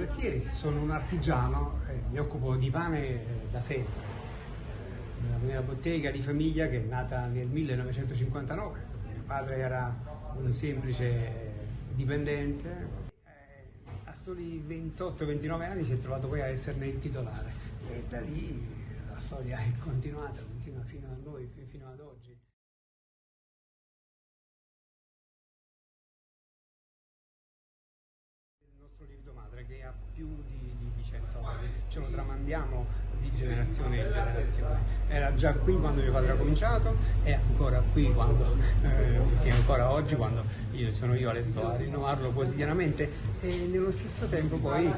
volentieri, sono un artigiano, mi occupo di pane da sempre. La mia bottega di famiglia, che è nata nel 1959, mio padre era un semplice dipendente, a soli 28-29 anni si è trovato poi a esserne il titolare e da lì la storia è continuata, continua fino a noi, fino ad oggi. Il nostro lievito madre, che ha più di 100 anni, ce lo tramandiamo di generazione in generazione. Era già qui quando mio padre ha cominciato, è ancora qui quando sia ancora oggi, quando sono io adesso a rinnovarlo quotidianamente, e nello stesso tempo poi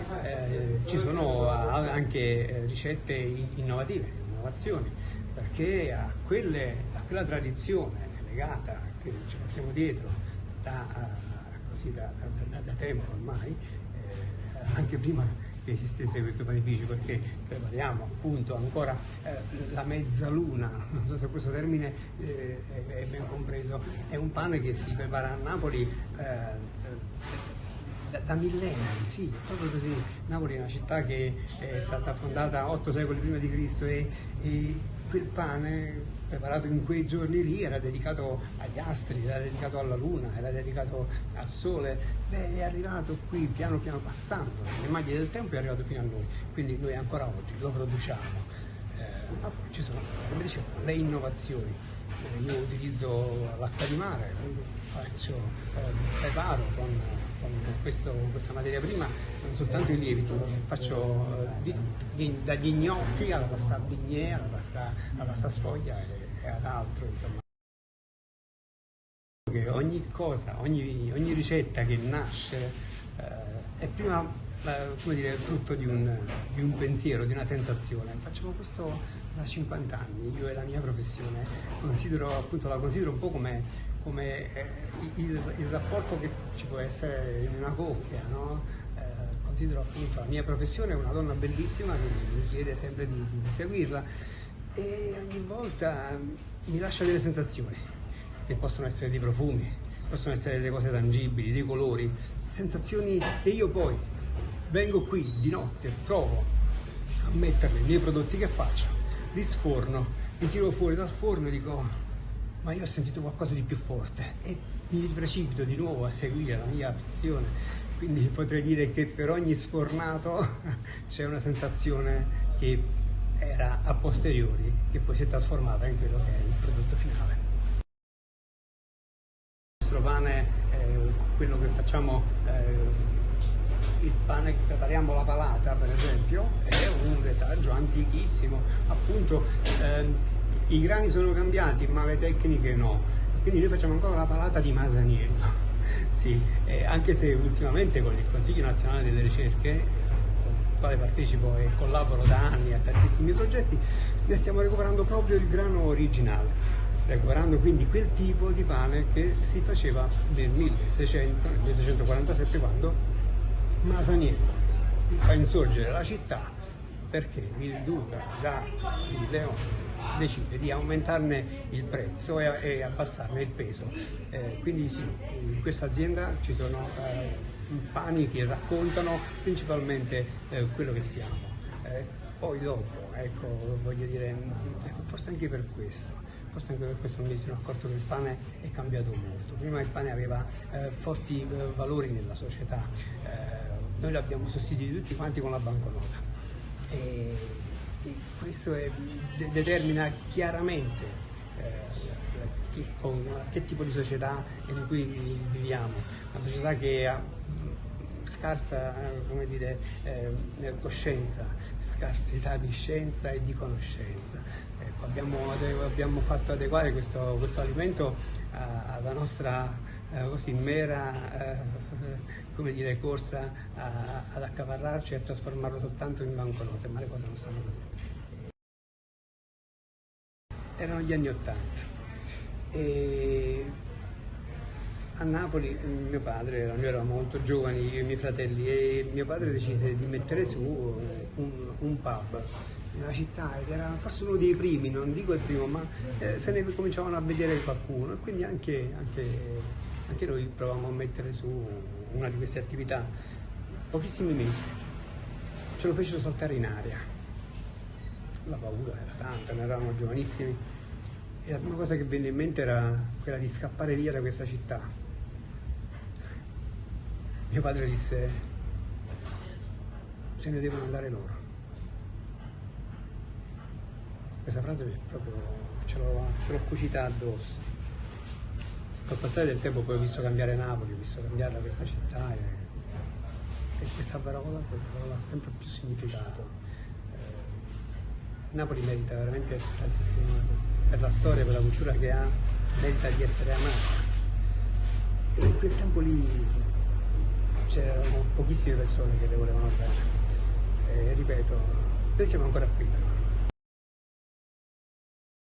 ci sono anche ricette innovative, innovazioni, perché a quella tradizione legata che ci portiamo dietro da tempo ormai, anche prima che esistesse questo panificio, perché prepariamo appunto ancora la mezzaluna, non so se questo termine è ben compreso, è un pane che si prepara a Napoli da millenni, sì, proprio così. Napoli è una città che è stata fondata 8 secoli prima di Cristo e quel pane preparato in quei giorni lì era dedicato agli astri, era dedicato alla luna, era dedicato al sole. Beh, è arrivato qui piano piano, passando le maglie del tempo, è arrivato fino a noi, quindi noi ancora oggi lo produciamo. Ma poi ci sono, come dicevo, le innovazioni. Io utilizzo l'acqua di mare, preparo con questa materia prima non soltanto i lieviti, faccio di tutto, dagli gnocchi alla pasta bignè, alla pasta sfoglia e ad altro, insomma. Ogni cosa, ogni ricetta che nasce è prima come dire, frutto di un pensiero, di una sensazione. Facciamo questo da 50 anni, io e la mia professione, la considero un po' come il rapporto che ci può essere in una coppia, no? Considero appunto la mia professione una donna bellissima che mi chiede sempre di seguirla, e ogni volta mi lascia delle sensazioni che possono essere dei profumi, possono essere delle cose tangibili, dei colori, sensazioni che io poi vengo qui di notte, provo a metterle nei prodotti che faccio, li sforno, li tiro fuori dal forno e dico: ma io ho sentito qualcosa di più forte, e mi precipito di nuovo a seguire la mia passione. Quindi potrei dire che per ogni sfornato c'è una sensazione che era a posteriori, che poi si è trasformata in quello che è il prodotto finale. Il nostro pane, quello che facciamo, il pane che prepariamo, la palata per esempio, è un retaggio antichissimo, appunto. I grani sono cambiati, ma le tecniche no, quindi noi facciamo ancora la palata di Masaniello. Sì, anche se ultimamente con il Consiglio Nazionale delle Ricerche, con il quale partecipo e collaboro da anni a tantissimi progetti, ne stiamo recuperando proprio il grano originale, recuperando quindi quel tipo di pane che si faceva nel 1647, quando Masaniello fa insorgere la città, perché il duca di Leone decide di aumentarne il prezzo e abbassarne il peso. Quindi sì, in questa azienda ci sono pani che raccontano principalmente quello che siamo. Poi dopo, ecco, voglio dire, forse anche per questo mi sono accorto che il pane è cambiato molto. Prima il pane aveva forti valori nella società, noi l'abbiamo sostituito tutti quanti con la banconota. E questo determina chiaramente che tipo di società in cui viviamo, una società che ha scarsa coscienza, scarsità di scienza e di conoscenza. Ecco, abbiamo fatto adeguare questo alimento alla nostra mera corsa ad accaparrarci e a trasformarlo soltanto in banconote, ma le cose non stanno così. Erano gli anni '80 e a Napoli mio padre, noi eravamo molto giovani, io e i miei fratelli, e mio padre decise di mettere su un pub nella città, ed era forse uno dei primi, non dico il primo, ma se ne cominciavano a vedere qualcuno, e quindi anche noi provavamo a mettere su una di queste attività. Pochissimi mesi, ce lo fecero saltare in aria. La paura era tanta, noi eravamo giovanissimi e la prima cosa che venne in mente era quella di scappare via da questa città. Mio padre disse: se ne devono andare loro. Questa frase proprio ce l'ho cucita addosso. Col passare del tempo poi ho visto cambiare Napoli, ho visto cambiare questa città e questa parola ha sempre più significato. Napoli merita veramente tantissimo, per la storia, per la cultura che ha, merita di essere amata. E in quel tempo lì c'erano pochissime persone che le volevano bene. E ripeto, noi siamo ancora qui però.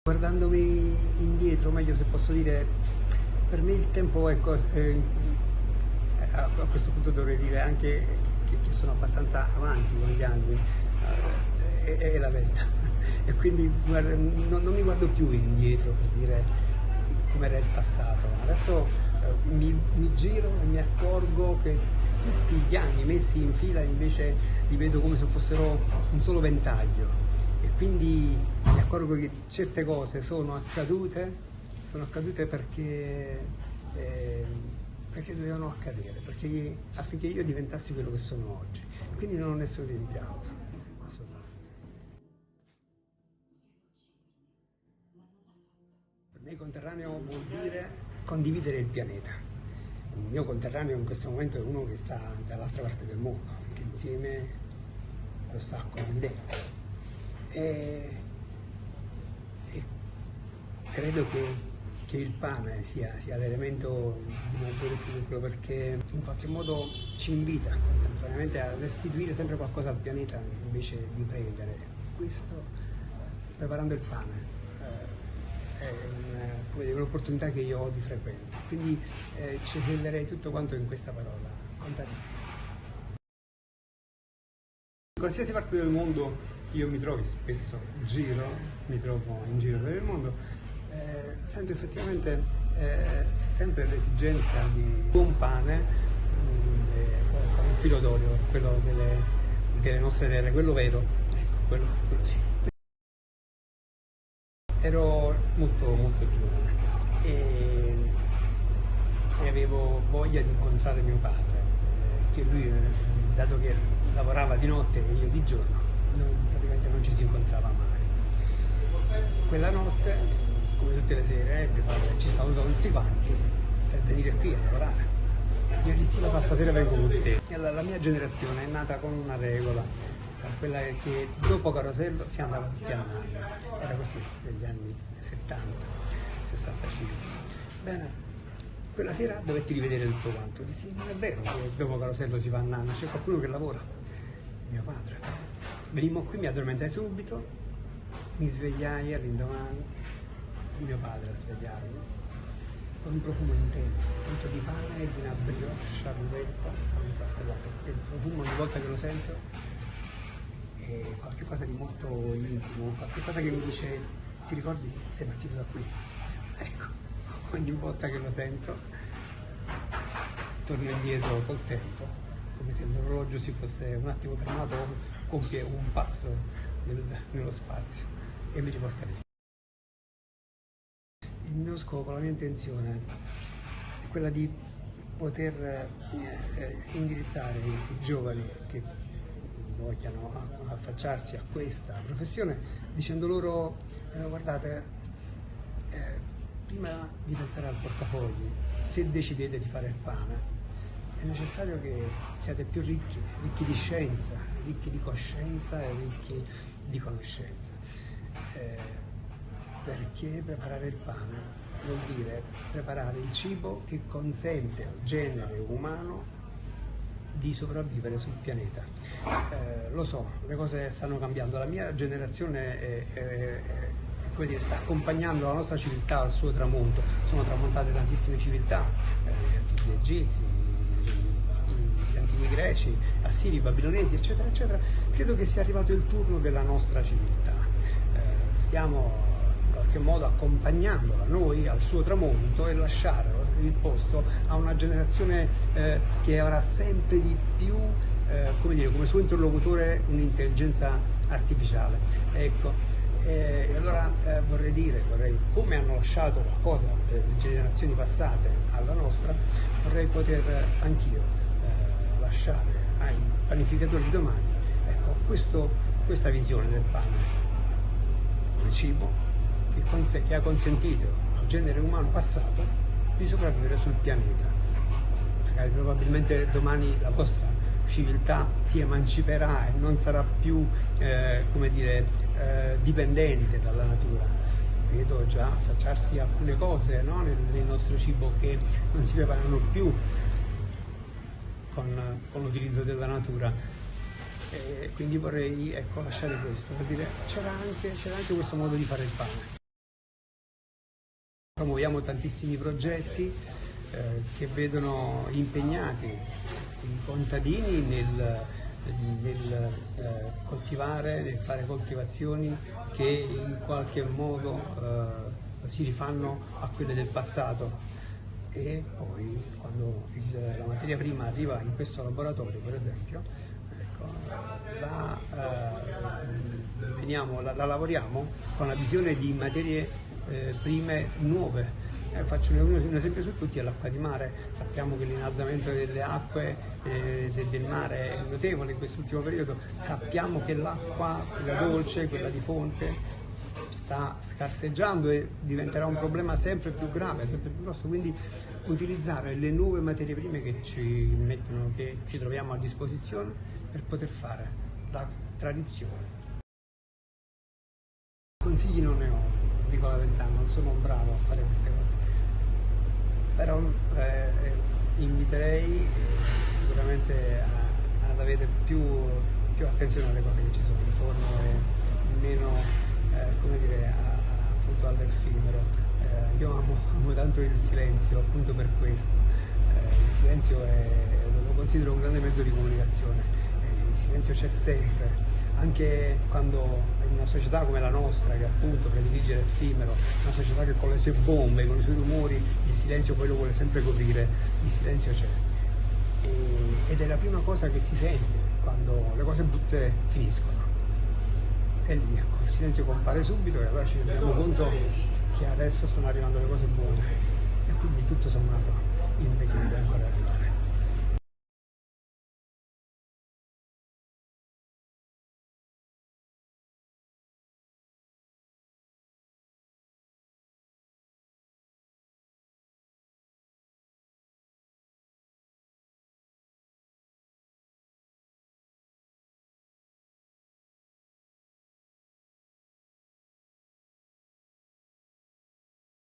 Guardandomi indietro, meglio se posso dire, per me il tempo è a questo punto dovrei dire anche che sono abbastanza avanti con gli anni, è la verità. E quindi non mi guardo più indietro per dire com'era il passato. Adesso mi giro e mi accorgo che tutti gli anni messi in fila invece li vedo come se fossero un solo ventaglio. E quindi mi accorgo che certe cose sono accadute perché dovevano accadere, affinché io diventassi quello che sono oggi. E quindi non ho nessun rimpianto. Per me conterraneo vuol dire condividere il pianeta. Il mio conterraneo in questo momento è uno che sta dall'altra parte del mondo, che insieme lo sta condividendo. E credo che il pane sia l'elemento di maggiore fulcro, perché in qualche modo ci invita contemporaneamente a restituire sempre qualcosa al pianeta invece di prendere. Questo, preparando il pane, è un'opportunità che io ho di frequente. Quindi cesellerei tutto quanto in questa parola: contadino. In qualsiasi parte del mondo io mi trovo in giro per il mondo, sento effettivamente sempre l'esigenza di buon pane con un filo d'olio, quello delle nostre terre, quello vero, ecco, quello sì. Ero molto giovane e avevo voglia di incontrare mio padre, che lui, dato che lavorava di notte e io di giorno, praticamente non ci si incontrava mai. Quella notte, come tutte le sere, mio padre ci salutò tutti quanti per venire qui a lavorare. Io dissi: ma stasera vengo con te. E allora, la mia generazione è nata con una regola, quella che dopo Carosello si andava tutti a Nanna. Era così negli anni 70, 65. Bene, quella sera dovetti rivedere tutto quanto. Dissi: non è vero che dopo Carosello si va a Nanna, c'è qualcuno che lavora. Mio padre. Venimmo qui, mi addormentai subito, mi svegliai all'indomani, fu mio padre a svegliarmi, con un profumo intenso di pane e di una brioche all'uvetta, con un caffè latte. Il profumo, ogni volta che lo sento, è qualcosa di molto intimo, qualcosa che mi dice: ti ricordi, sei partito da qui? Ecco, ogni volta che lo sento torno indietro col tempo, come se l'orologio si fosse un attimo fermato, compie un passo nello spazio e mi riporta lì. Il mio scopo, la mia intenzione è quella di poter indirizzare i giovani che vogliano affacciarsi a questa professione dicendo loro: guardate, prima di pensare al portafogli, se decidete di fare il pane, è necessario che siate più ricchi di scienza, ricchi di coscienza e ricchi di conoscenza. Perché preparare il pane vuol dire preparare il cibo che consente al genere umano di sopravvivere sul pianeta. Lo so, le cose stanno cambiando, la mia generazione sta accompagnando la nostra civiltà al suo tramonto. Sono tramontate tantissime civiltà, gli antichi egizi, gli antichi greci, assiri, babilonesi, eccetera, eccetera. Credo che sia arrivato il turno della nostra civiltà. Stiamo in qualche modo accompagnandola noi al suo tramonto e lasciare il posto a una generazione che avrà sempre di più come suo interlocutore un'intelligenza artificiale. Ecco, allora vorrei, come hanno lasciato qualcosa le generazioni passate alla nostra, vorrei poter anch'io lasciare ai panificatori di domani, ecco, questa visione del pane come cibo che ha consentito al genere umano passato di sopravvivere sul pianeta. Magari probabilmente domani la vostra civiltà si emanciperà e non sarà più dipendente dalla natura. Vedo già affacciarsi alcune cose, no? nel nostro cibo che non si preparano più con l'utilizzo della natura. E quindi vorrei, ecco, lasciare questo, per dire c'era anche questo modo di fare il pane. Promuoviamo tantissimi progetti che vedono impegnati i contadini nel coltivare, nel fare coltivazioni che in qualche modo si rifanno a quelle del passato. E poi quando la materia prima arriva in questo laboratorio, per esempio, ecco, la lavoriamo con la visione di materie prime nuove. Faccio un esempio su tutti: è l'acqua di mare. Sappiamo che l'innalzamento delle acque del mare è notevole in quest'ultimo periodo, sappiamo che l'acqua, quella dolce, quella di fonte, sta scarseggiando e diventerà un problema sempre più grave, sempre più grosso. Quindi utilizzare le nuove materie prime che ci troviamo a disposizione per poter fare la tradizione. Consigli non ne ho, dico la verità, non sono bravo a fare queste cose, però inviterei sicuramente ad avere più attenzione alle cose che ci sono intorno e meno appunto all'effimero. Io amo tanto il silenzio, appunto per questo. Il silenzio lo considero un grande mezzo di comunicazione. Il silenzio c'è sempre, anche quando in una società come la nostra, che appunto predilige l'effimero, una società che con le sue bombe, con i suoi rumori, il silenzio poi lo vuole sempre coprire. Il silenzio c'è ed è la prima cosa che si sente quando le cose brutte finiscono. E lì, ecco, il silenzio compare subito e allora ci rendiamo conto che adesso stanno arrivando le cose buone e quindi tutto sommato il meglio deve ancora arrivare.